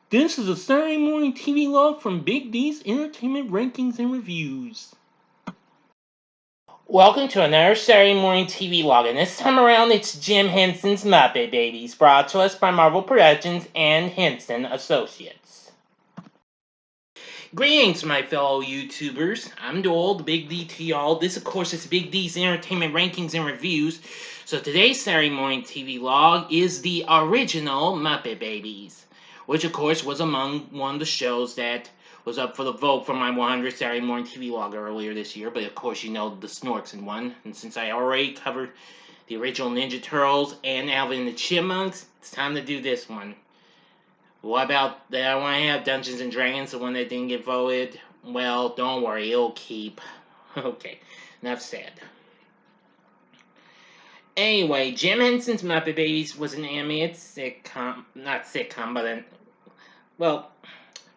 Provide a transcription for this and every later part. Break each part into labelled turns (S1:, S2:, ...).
S1: This is a Saturday Morning TVLog from Big D's Entertainment Rankings and Reviews. Welcome to another Saturday Morning TVLog, and this time around it's Jim Henson's Muppet Babies, brought to us by Marvel Productions and Henson Associates. Greetings, my fellow YouTubers. I'm Doyle, the Big D to y'all. This, of course, is Big D's Entertainment Rankings and Reviews. So today's Saturday Morning TVLog is the original Muppet Babies, which, of course, was among one of the shows that was up for the vote for my 100th Saturday Morning TVLog earlier this year. But, of course, you know the Snorks one. And since I already covered the original Ninja Turtles and Alvin and the Chipmunks, it's time to do this one. What about that? I want to have Dungeons and Dragons, the one that didn't get voted. Well, don't worry, it'll keep. Okay, enough said. Anyway, Jim Henson's Muppet Babies was an animated sitcom, not sitcom, but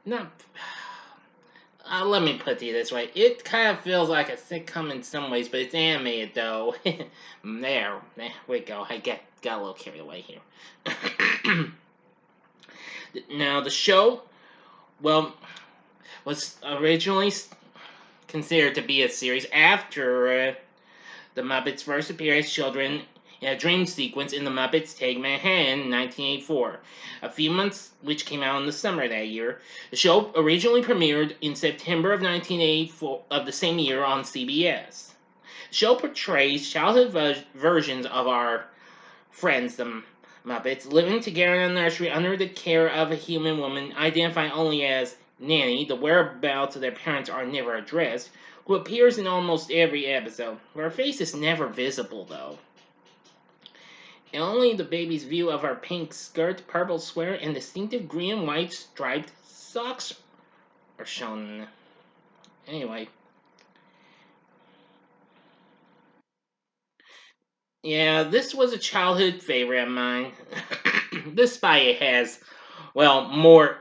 S1: not. Let me put it this way: it kind of feels like a sitcom in some ways, but it's animated though. there we go. I got a little carried away here. Now, the show, was originally considered to be a series after the Muppets first appeared as children in a dream sequence in The Muppets Take Manhattan in 1984. A few months, which came out in the summer of that year. The show originally premiered in September of 1984 of the same year on CBS. The show portrays childhood versions of our friends, the Muppets, living together in a nursery under the care of a human woman identified only as Nanny. The whereabouts of their parents are never addressed, who appears in almost every episode. Her face is never visible, though. And only the baby's view of her pink skirt, purple sweater, and distinctive green and white striped socks are shown. Anyway. Yeah, this was a childhood favorite of mine. Despite it has, more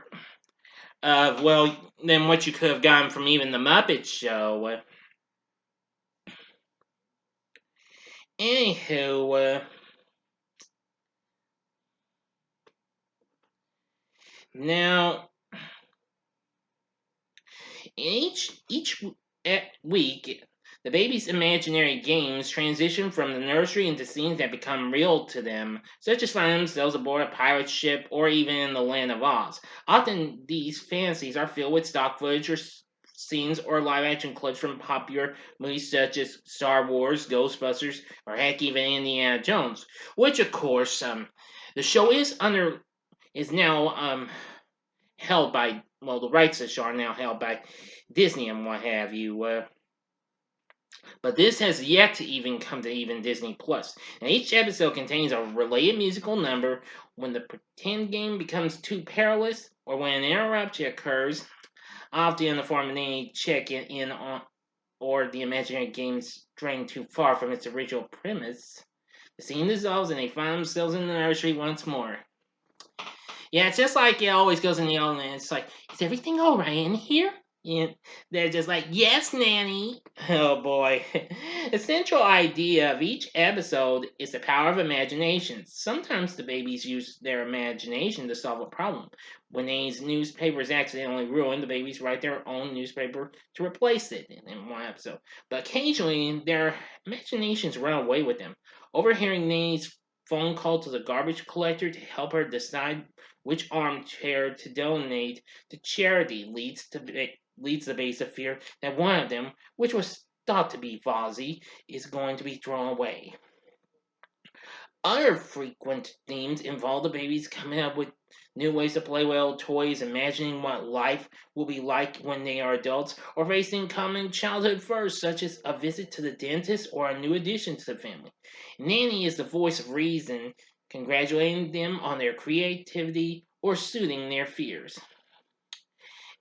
S1: than what you could have gotten from even the Muppet Show. Anywho, now each week, the baby's imaginary games transition from the nursery into scenes that become real to them, such as finding themselves aboard a pirate ship or even in the land of Oz. Often, these fantasies are filled with stock footage or scenes or live action clips from popular movies such as Star Wars, Ghostbusters, or heck, even Indiana Jones. Which, of course, the show is now held by, the rights to the show are now held by Disney and what have you. But this has yet to even come to even Disney Plus. Now, each episode contains a related musical number. When the pretend game becomes too perilous, or when an interruption occurs, often in the form of any check in on, or the imaginary game straying too far from its original premise, the scene dissolves and they find themselves in the nursery once more. Yeah, it's just like it always goes in the old man. It's like, is everything all right in here? And they're just like, yes, Nanny. Oh boy. The central idea of each episode is the power of imagination. Sometimes the babies use their imagination to solve a problem. When Nanny's newspaper is accidentally ruined, the babies write their own newspaper to replace it in one episode. But occasionally, their imaginations run away with them. Overhearing Nanny's phone call to the garbage collector to help her decide which armchair to donate to charity leads the base of fear that one of them, which was thought to be Fozzie, is going to be thrown away. Other frequent themes involve the babies coming up with new ways to play with old toys, imagining what life will be like when they are adults, or facing common childhood firsts, such as a visit to the dentist or a new addition to the family. Nanny is the voice of reason, congratulating them on their creativity or soothing their fears.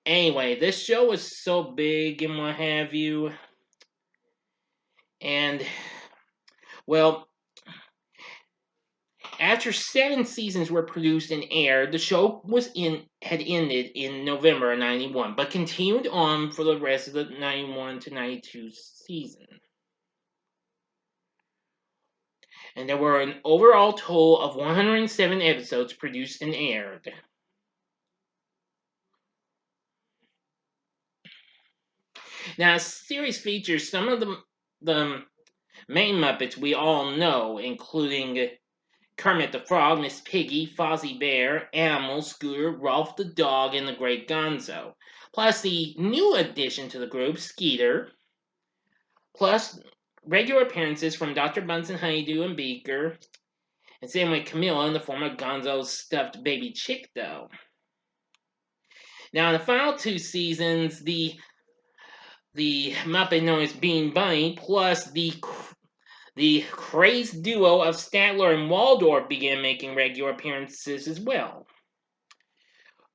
S1: Anyway, this show was so big and what have you. And, well, after 7 seasons were produced and aired, the show had ended in November of 91, but continued on for the rest of the 91 to 92 season. And there were an overall total of 107 episodes produced and aired. Now, the series features some of the main Muppets we all know, including Kermit the Frog, Miss Piggy, Fozzie Bear, Animal, Scooter, Rolf the Dog, and the Great Gonzo. Plus the new addition to the group, Skeeter. Plus regular appearances from Dr. Bunsen, Honeydew, and Beaker. And same with Camilla in the form of Gonzo's stuffed baby chick, though. Now, in the final 2 seasons, the Muppet known as Bean Bunny, plus the crazed duo of Statler and Waldorf began making regular appearances as well.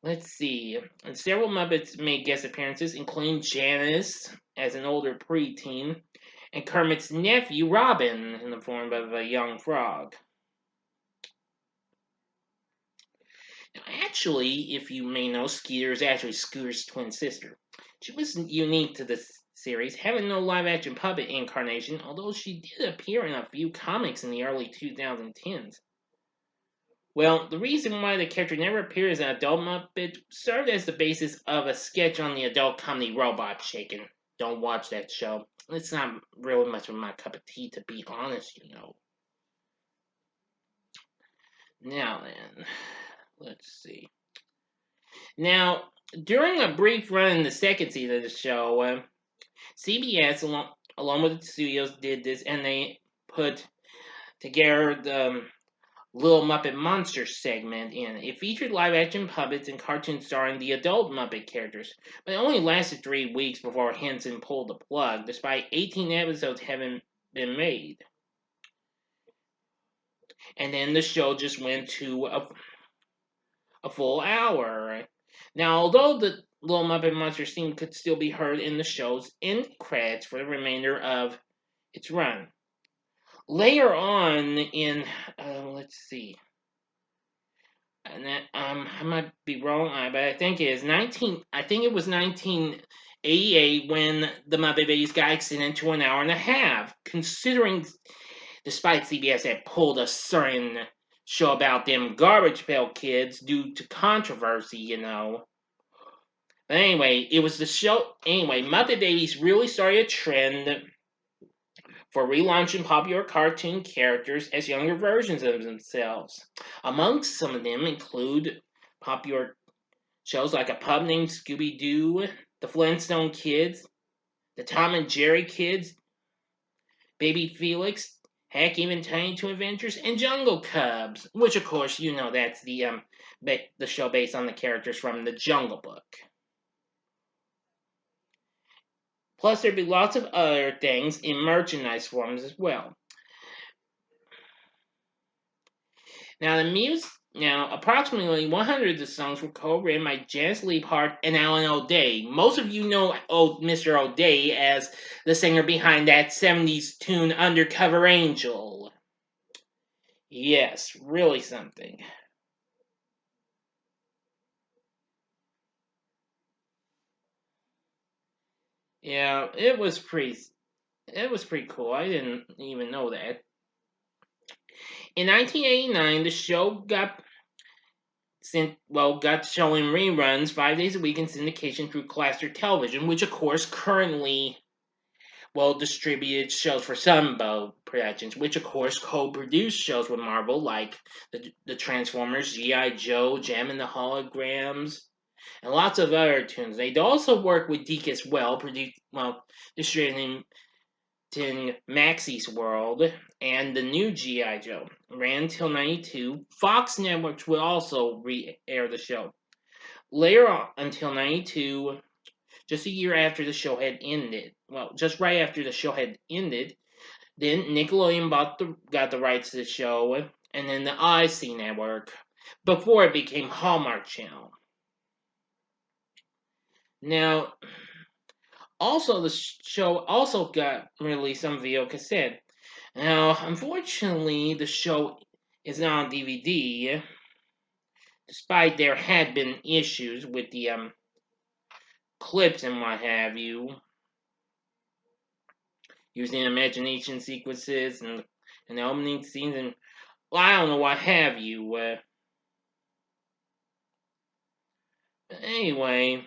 S1: Let's see. And several Muppets made guest appearances, including Janice as an older preteen, and Kermit's nephew Robin in the form of a young frog. Now, actually, if you may know, Skeeter is actually Scooter's twin sister. She was unique to this series, having no live-action puppet incarnation, although she did appear in a few comics in the early 2010s. Well, the reason why the character never appeared as an adult Muppet served as the basis of a sketch on the adult comedy Robot Chicken. Don't watch that show. It's not really much of my cup of tea, to be honest, you know. Now then, let's see. Now, during a brief run in the second season of the show, CBS, along with the studios, did this, and they put together the Little Muppet Monsters segment in. It featured live-action puppets and cartoons starring the adult Muppet characters, but it only lasted 3 weeks before Henson pulled the plug, despite 18 episodes having been made. And then the show just went to a full hour. Now, although the Little Muppet Monsters theme could still be heard in the show's end credits for the remainder of its run. Later on in, let's see, and that, I might be wrong, but I think it was 1988 when the Muppet Babies got extended to an hour and a half, considering, despite CBS had pulled a certain show about them Garbage Pail Kids due to controversy, you know. But anyway, it was the show. Anyway, Muppet Babies really started a trend for relaunching popular cartoon characters as younger versions of themselves. Amongst some of them include popular shows like A Pup Named Scooby-Doo, The Flintstone Kids, The Tom and Jerry Kids, Baby Felix, heck, even Tiny Toon Adventures, and Jungle Cubs, which of course you know that's the show based on the characters from the Jungle Book. Plus, there'd be lots of other things in merchandise forms as well. Now, approximately 100 of the songs were co-written by Janice Liebhart and Alan O'Day. Most of you know Mr. O'Day as the singer behind that 70s tune Undercover Angel. Yes, really something. Yeah, it was pretty cool. I didn't even know that. In 1989, the show got showing reruns 5 days a week in syndication through Classic Television, which of course currently distributed shows for Sunbow Productions, which of course co-produced shows with Marvel like the Transformers, G.I. Joe, Jam and the Holograms, and lots of other tunes. They'd also work with Deke as well, distributing Maxie's World and the new G.I. Joe. Ran until 92. Fox Networks would also re-air the show. Later on, until 92, just a year after the show had ended, just right after the show had ended, then Nickelodeon got the rights to the show, and then the IC Network, before it became Hallmark Channel. Now, also the show also got released on video cassette. Now, unfortunately, the show is not on DVD, despite there had been issues with the clips and what have you, using imagination sequences and the opening scenes and I don't know what have you. Anyway,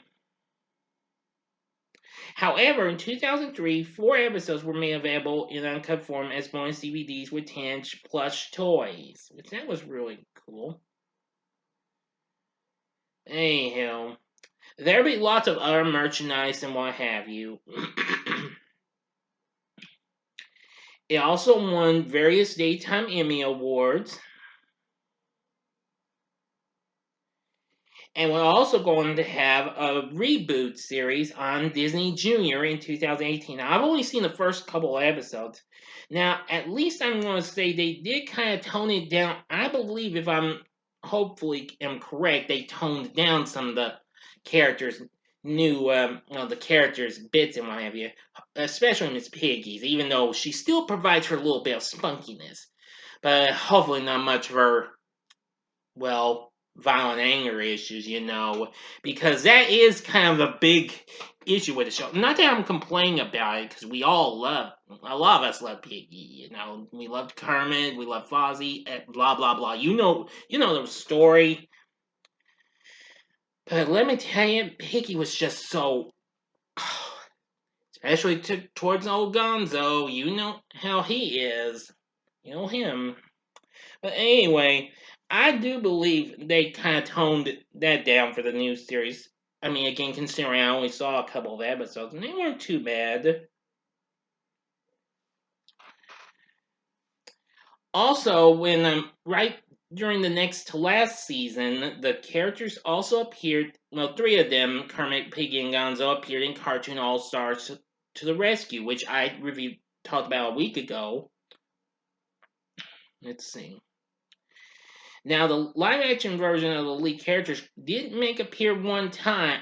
S1: However, in 2003, 4 episodes were made available in uncut form as bonus DVDs with 10 plush toys, which that was really cool. Anyhow, there'll be lots of other merchandise and what have you. It also won various Daytime Emmy Awards. And we're also going to have a reboot series on Disney Junior in 2018. Now, I've only seen the first couple of episodes. Now, at least I'm going to say they did kind of tone it down. I believe, if I'm hopefully am correct, they toned down some of the characters' the characters' bits and what have you, especially Miss Piggy's, even though she still provides her a little bit of spunkiness. But hopefully not much of her, violent anger issues, because that is kind of a big issue with the show. Not that I'm complaining about it, because a lot of us love Piggy, we loved Kermit, we loved Fozzie, blah blah blah. You know the story. But let me tell you, Piggy was just so, especially towards old Gonzo. You know how he is. You know him. But anyway, I do believe they kind of toned that down for the new series. I mean, again, considering I only saw a couple of episodes, and they weren't too bad. Also, when right during the next to last season, the characters also appeared. Well, 3 of them, Kermit, Piggy, and Gonzo, appeared in Cartoon All Stars to the Rescue, which I talked about a week ago. Let's see. Now, the live-action version of the lead characters did make appear one time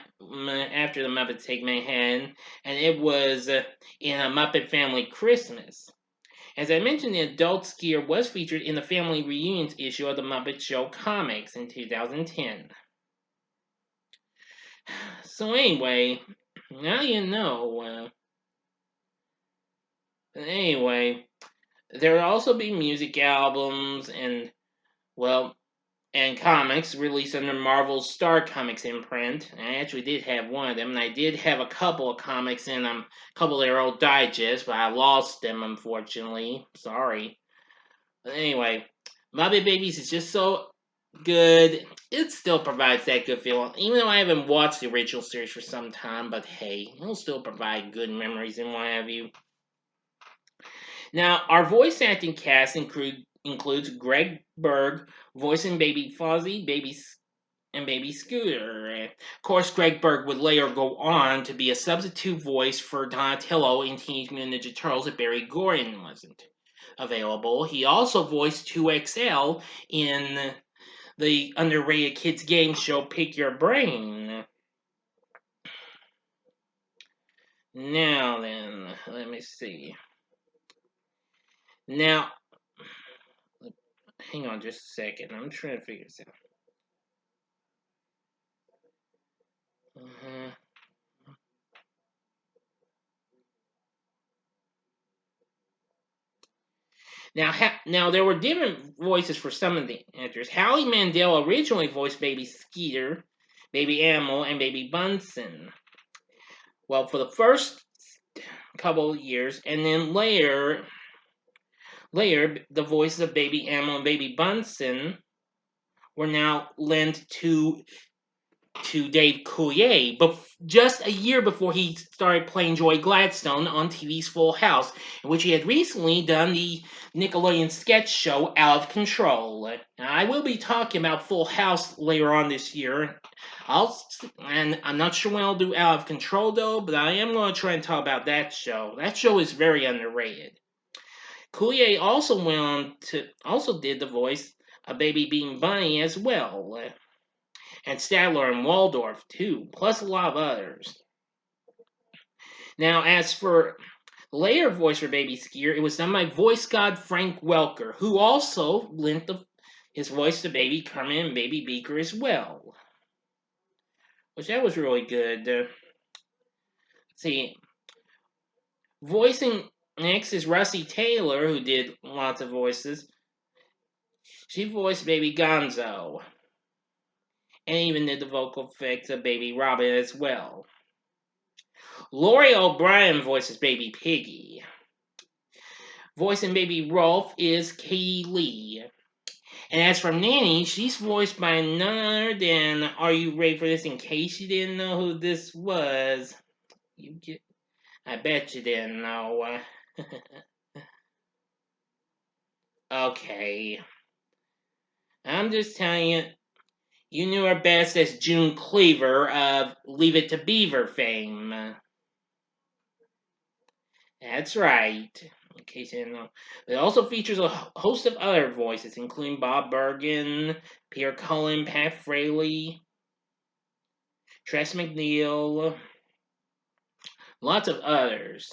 S1: after the Muppets Take Manhattan, and it was in a Muppet Family Christmas. As I mentioned, the adult skier was featured in the Family Reunions issue of the Muppet Show comics in 2010. So anyway, now you know. Anyway, there will also be music albums and comics released under Marvel's Star Comics imprint. I actually did have one of them, and I did have a couple of comics in a couple of their old digests, but I lost them, unfortunately. Sorry. But anyway, Muppet Babies is just so good. It still provides that good feeling. Even though I haven't watched the original series for some time, but hey, it'll still provide good memories and what have you. Now, our voice acting cast includes Greg Berg voicing Baby Fozzie, and Baby Scooter. Of course, Greg Berg would later go on to be a substitute voice for Donatello in Teenage Mutant Ninja Turtles if Barry Gordon wasn't available. He also voiced 2XL in the underrated kids game show Pick Your Brain. Now then, let me see. Now, hang on just a second. I'm trying to figure this out. Now there were different voices for some of the actors. Howie Mandel originally voiced Baby Skeeter, Baby Animal, and Baby Bunsen. Well, for the first couple of years, and then later, the voices of Baby Animal and Baby Bunsen were now lent to Dave Coulier, but just a year before he started playing Joey Gladstone on TV's Full House, in which he had recently done the Nickelodeon sketch show Out of Control. Now, I will be talking about Full House later on this year. And I'm not sure when I'll do Out of Control though, but I am going to try and talk about that show. That show is very underrated. Coulier also did the voice of Baby Bean Bunny as well. And Statler and Waldorf too, plus a lot of others. Now, as for later voice for Baby Skier, it was done by voice god Frank Welker, who also lent his voice to Baby Kermit and Baby Beaker as well. Which that was really good. Let's see. Voicing next is Russie Taylor, who did lots of voices. She voiced Baby Gonzo. And even did the vocal effects of Baby Robin as well. Lori O'Brien voices Baby Piggy. Voicing Baby Rolf is Katie Lee. And as for Nanny, she's voiced by none other than, are you ready for this in case you didn't know who this was? I bet you didn't know. Okay. I'm just telling you, you knew her best as June Cleaver of Leave It to Beaver fame. That's right. In case you didn't know. It also features a host of other voices, including Bob Bergen, Pierre Cullen, Pat Fraley, Tress MacNeille, lots of others.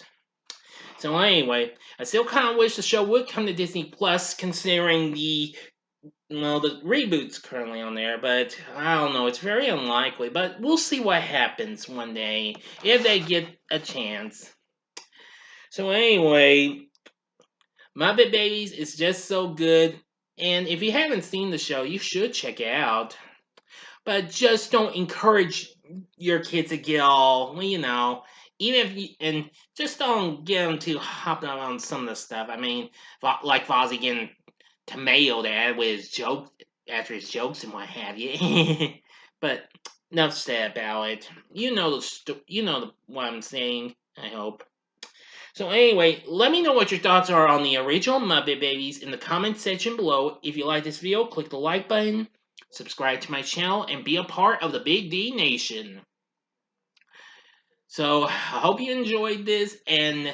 S1: So anyway, I still kind of wish the show would come to Disney Plus, considering the reboots currently on there. But I don't know, it's very unlikely. But we'll see what happens one day if they get a chance. So anyway, Muppet Babies is just so good, and if you haven't seen the show, you should check it out. But just don't encourage your kids to get all, even if you, and just don't get them too hopped up on some of the stuff. I mean, like Fozzie getting tomato there with his joke after his jokes and what have you. But enough said about it. What I'm saying. I hope. So anyway, let me know what your thoughts are on the original Muppet Babies in the comments section below. If you like this video, click the like button, subscribe to my channel, and be a part of the Big D Nation. So I hope you enjoyed this, and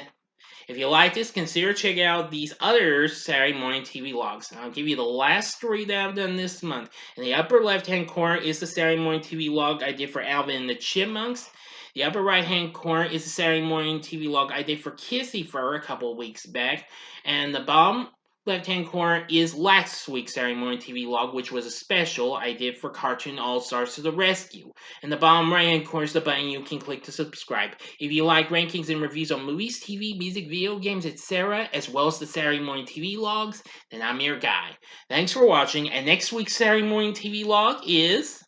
S1: if you like this, consider checking out these other Saturday Morning TVLogs. I'll give you the last 3 that I've done this month. In the upper left-hand corner is the Saturday Morning TVLog I did for Alvin and the Chipmunks. The upper right-hand corner is the Saturday Morning TVLog I did for Kissy Fur a couple of weeks back. And the bottom left-hand corner is last week's Saturday Morning TVLog, which was a special I did for Cartoon All-Stars to the Rescue. And the bottom right-hand corner is the button you can click to subscribe. If you like rankings and reviews on movies, TV, music, video games, etc., as well as the Saturday Morning TVLogs, then I'm your guy. Thanks for watching, and next week's Saturday Morning TVLog is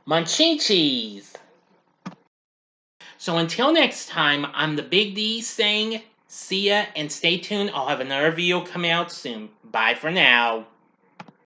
S1: Munchies. So until next time, I'm the Big D saying see ya, and stay tuned. I'll have another video coming out soon. Bye for now.